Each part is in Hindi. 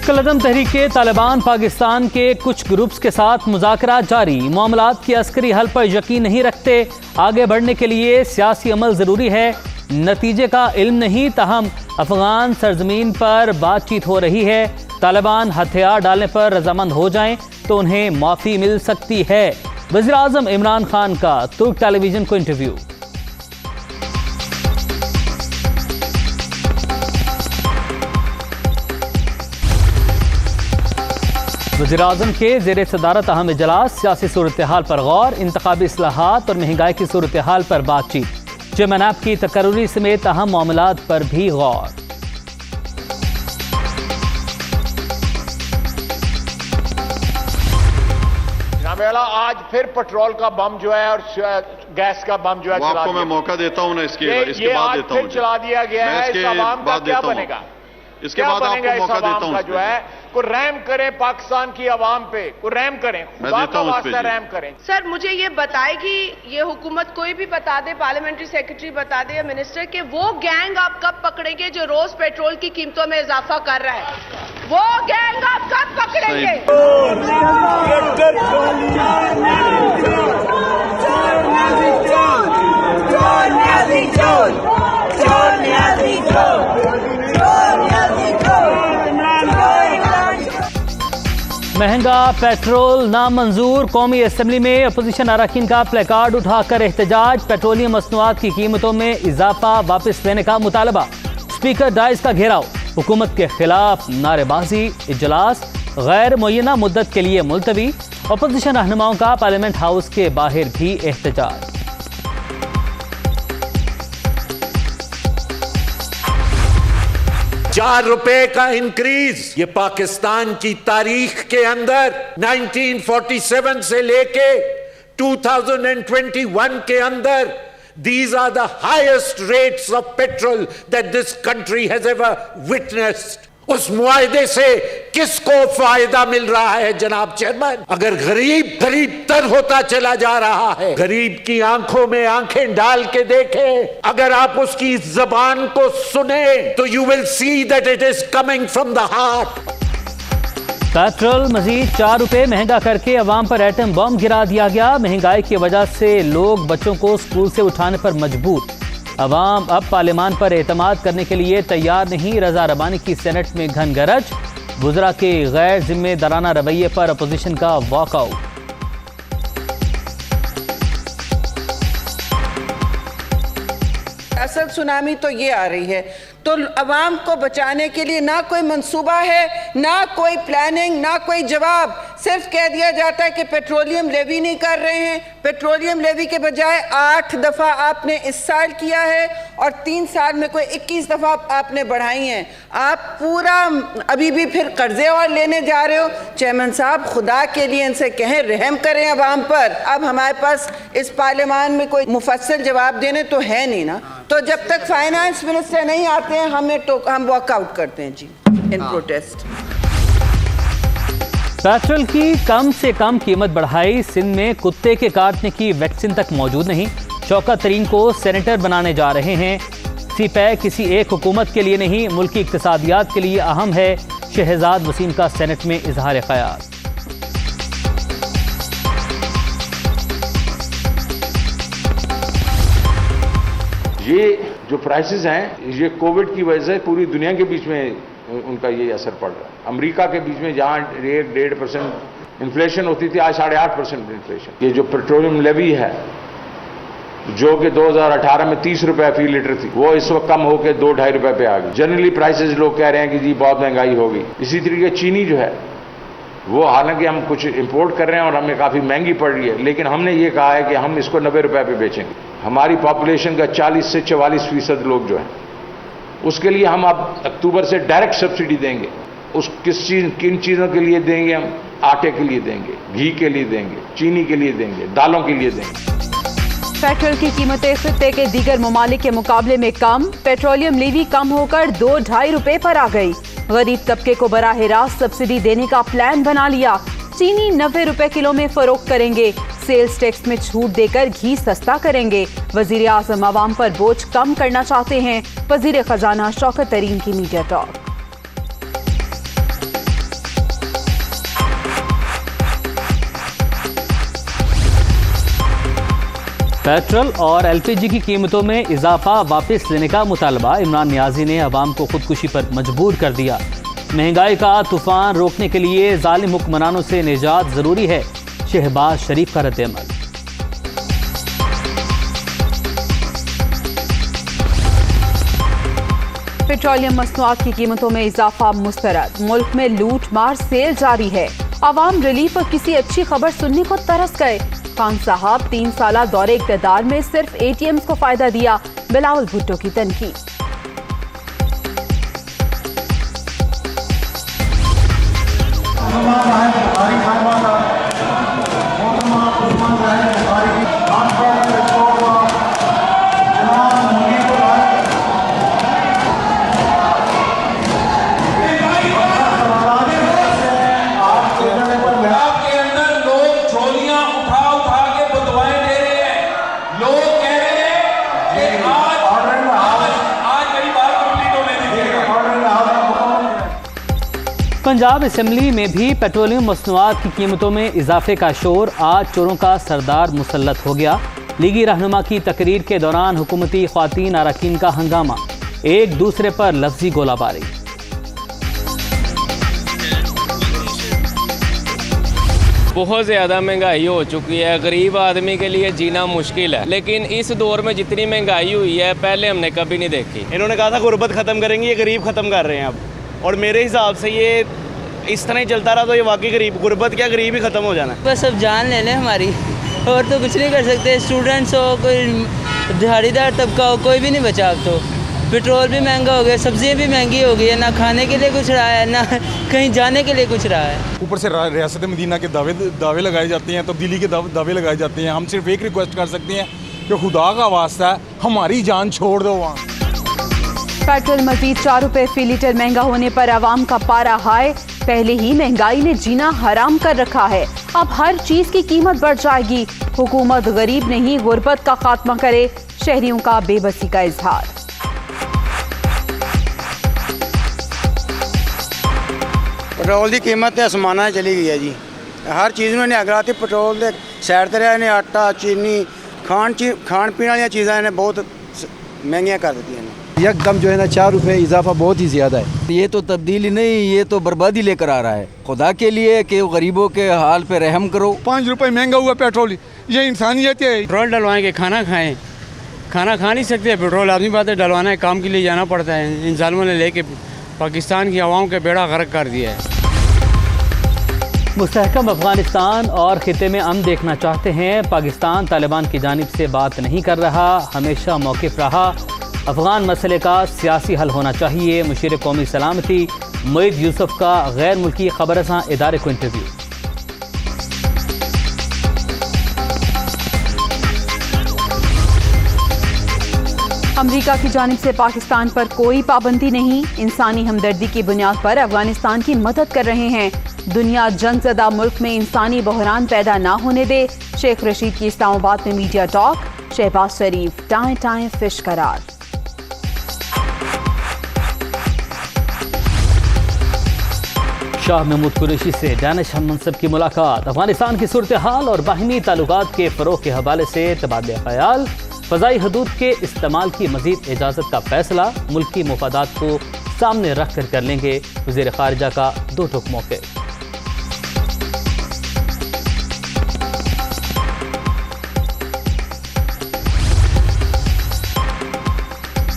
मुश्किल-अदम तहरीके तालिबान पाकिस्तान के कुछ ग्रुप्स के साथ मुज़ाकरात जारी। मामलात के अस्करी हल पर यकीन नहीं रखते। आगे बढ़ने के लिए सियासी अमल ज़रूरी है, नतीजे का इल्म नहीं। ताहम अफगान सरजमीन पर बातचीत हो रही है। तालिबान हथियार डालने पर रजामंद हो जाएं तो उन्हें माफ़ी मिल सकती है। वज़ीर आज़म इमरान खान का तुर्क टेलीविजन को इंटरव्यू। वज़ीर आज़म के ज़ेरे सदारत अहम इजलास, सियासी सूरत हाल पर गौर, इंतखाबी इस्लाहात और महंगाई की सूरत हाल पर बातचीत। जेमनाब की तकर्री समेत अहम मामलात पर भी गौर। आज फिर पेट्रोल का बम जो है और गैस का बम जो है चला आपको मैं मौका देता हूं ना, इसके बाद देता हूं। चला दिया गया है। इस अवाम का क्या बनेगा? इसके बाद आपको मौका देता हूं जो है को रहम करें पाकिस्तान की आवाम पे, को रहम करें, खुदा का वास्ता रहम करें। सर मुझे ये बताए कि ये हुकूमत कोई भी बता दे, पार्लियामेंट्री सेक्रेटरी बता दे या मिनिस्टर के, वो गैंग आप कब पकड़ेंगे जो रोज पेट्रोल की कीमतों में इजाफा कर रहा है? वो गैंग आप कब पकड़ेंगे? महंगा पेट्रोल नामंजूर। कौमी असम्बली में अपोजिशन अरकान का प्लेकार्ड उठाकर एहतजाज। पेट्रोलियम मसनूआत की कीमतों में इजाफा वापस लेने का मुतालबा। स्पीकर डाइस का घेराव। हुकूमत के खिलाफ नारेबाजी। इजलास गैर मुय्यना मुद्दत के लिए मुलतवी। अपोजिशन रहनुमाओं का पार्लियामेंट हाउस के बाहर भी एहतजाज। ₹4 का इंक्रीज, ये पाकिस्तान की तारीख के अंदर 1947 से लेके 2021 के अंदर these are the highest rates of petrol that this country has ever witnessed. उस मुआहदे से किसको फायदा मिल रहा है जनाब चेयरमैन? अगर गरीब गरीब तर होता चला जा रहा है, गरीब की आंखों में आंखें डाल के देखें, अगर आप उसकी जबान को सुने तो you will see that it is coming from the heart. Petrol मजीद ₹4 महंगा करके अवाम पर एटम बम गिरा दिया गया। महंगाई की वजह से लोग बच्चों को स्कूल से उठाने पर मजबूर। अवाम अब पार्लियामान पर एतमाद करने के लिए तैयार नहीं। रजा रबानी की सेनेट में घन गरज। वुज़रा के गैर जिम्मेदाराना रवैये पर अपोजिशन का वॉकआउट। असल सुनामी तो ये आ रही है, तो अवाम को बचाने के लिए ना कोई मंसूबा है, ना कोई प्लानिंग, ना कोई जवाब। सिर्फ कह दिया जाता है कि पेट्रोलियम लेवी नहीं कर रहे हैं। पेट्रोलियम लेवी के बजाय 8 दफ़ा आपने इस साल किया है और 3 साल में कोई 21 दफ़ा आपने बढ़ाई हैं। आप पूरा अभी भी फिर कर्जे और लेने जा रहे हो। चेयरमैन साहब, खुदा के लिए इनसे कहें रहम करें अवाम पर। अब हमारे पास इस पार्लियामान में कोई मुफस्सल जवाब देने तो है नहीं ना, तो जब तक फाइनेंस मिनिस्टर नहीं आते हैं हम वॉकआउट करते हैं जी इन प्रोटेस्ट। पेट्रोल की कम से कम कीमत बढ़ाई। सिंध में कुत्ते के काटने की वैक्सीन तक मौजूद नहीं। शौकत तरीन को सेनेटर बनाने जा रहे हैं। सीपैक किसी एक हुकूमत के लिए नहीं, मुल्की इक्तिसादियात के लिए अहम है। शहजाद वसीम का सेनेट में इजहार ख्याल। ये जो प्राइसेस हैं, ये कोविड की वजह से पूरी दुनिया के बीच में उनका ये असर पड़ रहा है। अमेरिका के बीच में जहां 1-1.5% इन्फ्लेशन होती थी, आज 8.5% इन्फ्लेशन। ये जो पेट्रोलियम लेवी है, जो कि 2018 में ₹30 फी लीटर थी, वो इस वक्त कम होकर ₹2-2.5 पे आ गई। जनरली प्राइसेस लोग कह रहे हैं कि जी बहुत महंगाई होगी। इसी तरीके चीनी जो है, वो हालांकि हम कुछ इंपोर्ट कर रहे हैं और हमें काफ़ी महंगी पड़ रही है, लेकिन हमने ये कहा है कि हम इसको ₹90 पे बेचेंगे। हमारी पॉपुलेशन का 40 से 44% लोग जो हैं, उसके लिए हम अब अक्टूबर से डायरेक्ट सब्सिडी देंगे। उस किन चीज़ों के लिए देंगे? हम आटे के लिए देंगे, घी के लिए देंगे, चीनी के लिए देंगे, दालों के लिए देंगे। पेट्रोल की कीमतें खित्ते के दीगर ममालिक के मुकाबले में कम। पेट्रोलियम लेवी कम होकर ₹2-2.5 पर आ गई। गरीब तबके को बराह रास्त सब्सिडी देने का प्लान बना लिया। चीनी ₹90 किलो में फरोख्त करेंगे। सेल्स टैक्स में छूट देकर घी सस्ता करेंगे। वजीर आजम आवाम पर बोझ कम करना चाहते हैं। वजीर खजाना शौकत तरीन की मीडिया टॉक। पेट्रोल और एलपीजी की कीमतों में इजाफा वापस लेने का मुतालबा। इमरान नियाजी ने अवाम को खुदकुशी पर मजबूर कर दिया। महंगाई का तूफान रोकने के लिए जालिम हुक्मरानों से निजात जरूरी है। शहबाज शरीफ का रद्द-ए-अमल। पेट्रोलियम मसनूआत की कीमतों में इजाफा मुस्तरद। मुल्क में लूट मार सेल जारी है। आवाम रिलीफ और किसी अच्छी खबर सुनने को तरस गए। खान साहब 3 साला दौरे इक़्तिदार में सिर्फ ATMs को फायदा दिया। बिलावल भुट्टो की तनकीद। पंजाब असम्बली में भी पेट्रोलियम मसनूआत की कीमतों में इजाफे का शोर। आज चोरों का सरदार मुसल्लत हो गया। लीगी रहनुमा की तकरीर के दौरान हुकूमती ख्वातीन अरकान का हंगामा, एक दूसरे पर लफ्जी गोलाबारी। बहुत ज़्यादा महंगाई हो चुकी है, गरीब आदमी के लिए जीना मुश्किल है। लेकिन इस दौर में जितनी महंगाई हुई है पहले हमने कभी नहीं देखी। इन्होंने कहा था गुर्बत ख़त्म करेंगे, ये गरीब ख़त्म कर रहे हैं अब। और मेरे हिसाब से ये इस तरह ही चलता रहा तो ये वाकई गरीब, गुर्बत क्या गरीब ही ख़त्म हो जाना। बस अब जान ले लें हमारी, और तो कुछ नहीं कर सकते। स्टूडेंट्स हो, कोई दिहाड़ीदार तबका हो, कोई भी नहीं बचा अब तो। पेट्रोल भी महंगा हो गया, सब्जियां भी महंगी हो गई है, ना खाने के लिए कुछ रहा है ना कहीं जाने के लिए कुछ रहा है। ऊपर से रियासत मदीना के दावे लगाए जाते हैं, तब्दीली के दावे लगाए जाते हैं। हम सिर्फ एक रिक्वेस्ट कर सकते हैं कि खुदा का वास्ता है हमारी जान छोड़ दो वहाँ। पेट्रोल मजीद 4 रुपए फी लीटर महंगा होने पर आवाम का पारा हाय। पहले ही महंगाई ने जीना हराम कर रखा है, अब हर चीज की कीमत बढ़ जाएगी। हुकूमत गरीब नहीं गुर्बत का खात्मा करे। शहरियों का बेबसी का इजहार। पेट्रोल की कीमत आसमाना चली गई है जी। हर चीज़ में अगराती पेट्रोल के सैड ते रहे ने। आटा, चीनी, खान पीने वाली चीज़ें ने बहुत महंगियाँ कर दी हैं। एकदम जो है ना 4 रुपये इजाफा बहुत ही ज़्यादा है। ये तो तब्दीली नहीं, ये तो बर्बादी लेकर आ रहा है। खुदा के लिए कि गरीबों के हाल पे रहम करो। 5 रुपये महंगा हुआ पेट्रोल, ये इंसानियत है। पेट्रोल डलवाएंगे, खाना खाएं, खाना खा नहीं सकते। पेट्रोल आदमी बात है, डलवाना है, काम के लिए जाना पड़ता है। इन जालिमों ने लेके पाकिस्तान की आवाम के बेड़ा गर्क कर दिया है। मुस्तहकम अफगानिस्तान और खिते में अमन देखना चाहते हैं। पाकिस्तान तालिबान की जानिब से बात नहीं कर रहा, हमेशा मौक़िफ़ रहा। अफगान मसले का सियासी हल होना चाहिए। मुशीर कौमी सलामती मुईद यूसुफ का गैर मुल्की खबरसां इदारे को इंटरव्यू। अमेरिका की जानिब से पाकिस्तान पर कोई पाबंदी नहीं। इंसानी हमदर्दी की बुनियाद पर अफगानिस्तान की मदद कर रहे हैं। दुनिया जंगज़दा मुल्क में इंसानी बहरान पैदा ना होने दे। शेख रशीद की इस्लामाबाद में मीडिया टॉक। शहबाज शरीफ टाएं टाएं फिश करार। शाह महमूद कुरैशी से दानिश हममनसब की मुलाकात। अफगानिस्तान की सूरत हाल और बाहिनी ताल्लुकात के फ़रोग़ के हवाले से तबादला ख्याल। फ़ज़ाई हदूद के इस्तेमाल की मज़ीद इजाज़त का फ़ैसला मुल्की मुफादात को सामने रख कर लेंगे। वज़ीर ख़ारिजा का 2 टूक मौक़े।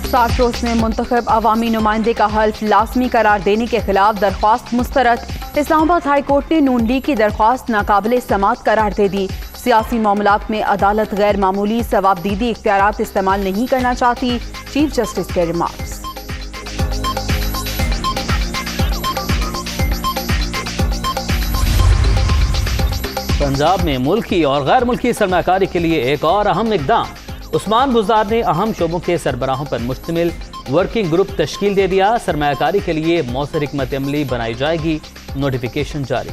साठ रोज में मुंतखब अवामी नुमाइंदे का हल्फ लाजमी करार देने के खिलाफ दरख्वास्त मुस्तरद। इस्लामाबाद हाई कोर्ट ने नून लीग की दरख्वास्त नाकाबिले समात करार दे दी। सियासी मामलात में अदालत गैर मामूली सवाबदीदी इख्तियारात इस्तेमाल नहीं करना चाहती। चीफ जस्टिस के रिमार्क्स। पंजाब में मुल्की और गैर मुल्की सरमाकारी के लिए एक और अहम इक़दाम। उस्मान बुज़दार ने अहम शोबों के सरबराहों पर मुश्तमिल वर्किंग ग्रुप तश्कील दे दिया। सरमायाकारी के लिए मौसर हिकमत अमली बनाई जाएगी। नोटिफिकेशन जारी।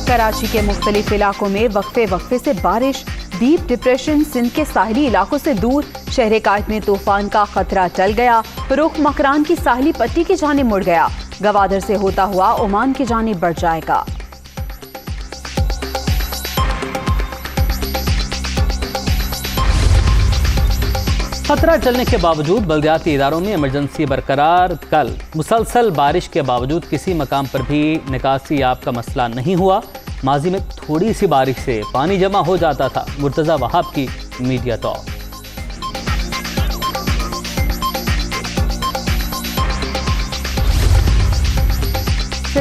कराची के मुख्तलिफ इलाकों में वक्फे से बारिश। डीप डिप्रेशन सिंध के साहिली इलाकों से दूर। शहर कायद में तूफान का खतरा टल गया। रुख मकरान की साहिली पट्टी की जानिब मुड़ गया। गवादर से होता हुआ ओमान की जानिब बढ़ जाएगा। खतरा चलने के बावजूद बल्दियाती इदारों में इमरजेंसी बरकरार। कल मुसलसल बारिश के बावजूद किसी मकाम पर भी निकासी आब का मसला नहीं हुआ। माजी में थोड़ी सी बारिश से पानी जमा हो जाता था। मुर्तज़ा वहाब की मीडिया टॉक।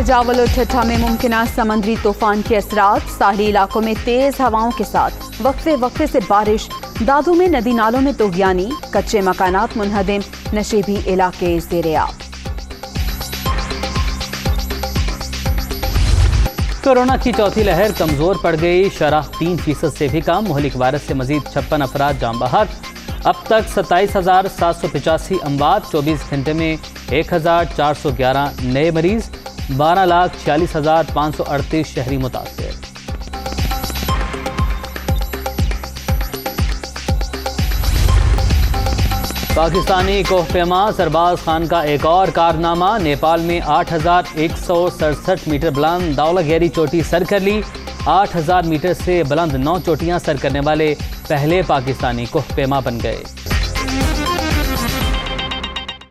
जावल और ठट्ठा में मुमकिन समंदरी तूफान के असरात। साहली इलाकों में तेज हवाओं के साथ वक्फे वक्फे से बारिश। दादू में नदी नालों में तोगयानी। कच्चे मकानात मुनहदिम। नशेबी इलाके ज़ेर-ए-आब। कोरोना की चौथी लहर कमजोर पड़ गई। शरह 3% से भी कम। मुहलिक वायरस से मजीद 56 अफराद जान बहक। अब तक 27,785 अमवात। 24 घंटे में 1,411 नए मरीज। 12,46,538 शहरी मुतासिर। पाकिस्तानी कोहपेमा सरबाज खान का एक और कारनामा। नेपाल में 8,167 मीटर बुलंद दौलागेरी चोटी सर कर ली। 8,000 मीटर से बुलंद 9 चोटियां सर करने वाले पहले पाकिस्तानी कोहपेमा बन गए।